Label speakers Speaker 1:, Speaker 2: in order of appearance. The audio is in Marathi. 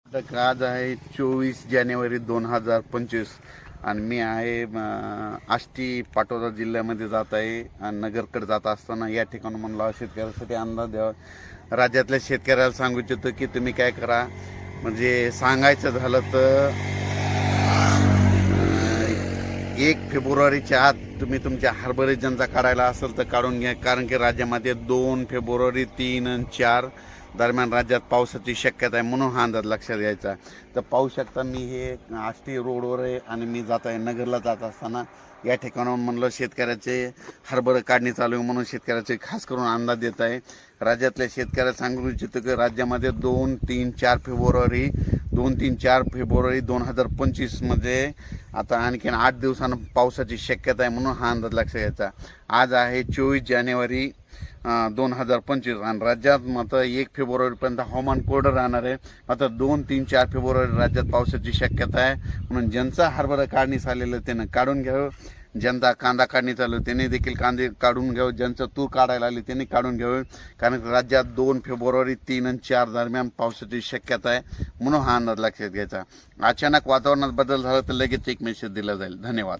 Speaker 1: आज आहे 24 जानेवारी 2025 आणि मी आहे आष्टी पाटोदा जिल्ह्यामध्ये जात आहे आणि नगरकडे जात असताना या ठिकाणी म्हणलं शेतकऱ्यासाठी अंदाज द्यावा। राज्यातल्या शेतकऱ्याला सांगू इच्छितो की तुम्ही काय करा, म्हणजे सांगायचं झालं तर 1 फेब्रुवारीच्या आत तुम्ही तुमच्या हरभरे ज्यांचा काढायला असेल तर काढून घ्या, कारण की राज्यामध्ये 2 फेब्रुवारी 3 आणि 4 दरम्यान राज्यात पावसाची शक्यता आहे, म्हणून हा अंदाज लक्षात घ्यायचा। तर पाहू शकता मी हे आष्टी रोडवर आहे आणि मी जात आहे नगरला। जात असताना या ठिकाणाहून म्हणलं शेतकऱ्याचे हरभरे काढणी चालू आहे, म्हणून शेतकऱ्याचे खास करून अंदाज देत आहे। राज्यातल्या शेतकऱ्याला सांगू इच्छितो की राज्यामध्ये 2, 3, 4 फेब्रुवारी 2025 मध्ये आता आणखीन 8 दिवसांना पावसाची शक्यता आहे, म्हणून हा अंदाज लक्षात घ्यायचा। आज आहे 24 जानेवारी 2025 आणि राज्यात मात्र 1 फेब्रुवारीपर्यंत हवामान कोरडं राहणार आहे। मात्र 2, 3, 4 फेब्रुवारी राज्यात पावसाची शक्यता आहे, म्हणून ज्यांचा हरभरा काढणी झालेलं त्यानं काढून घ्यावं, ज्यांचा कांदा काढणी चालू त्याने देखील कांदे काढून घ्यावं, ज्यांचं तूर काढायला आले त्यांनी काढून घ्यावं, कारण राज्यात 2 फेब्रुवारी 3 आणि 4 दरम्यान पावसाची शक्यता आहे, म्हणून हा अंदाज लक्षात घ्यायचा। अचानक वातावरणात बदल झाला तर लगेच एक मेसेज दिला जाईल। धन्यवाद।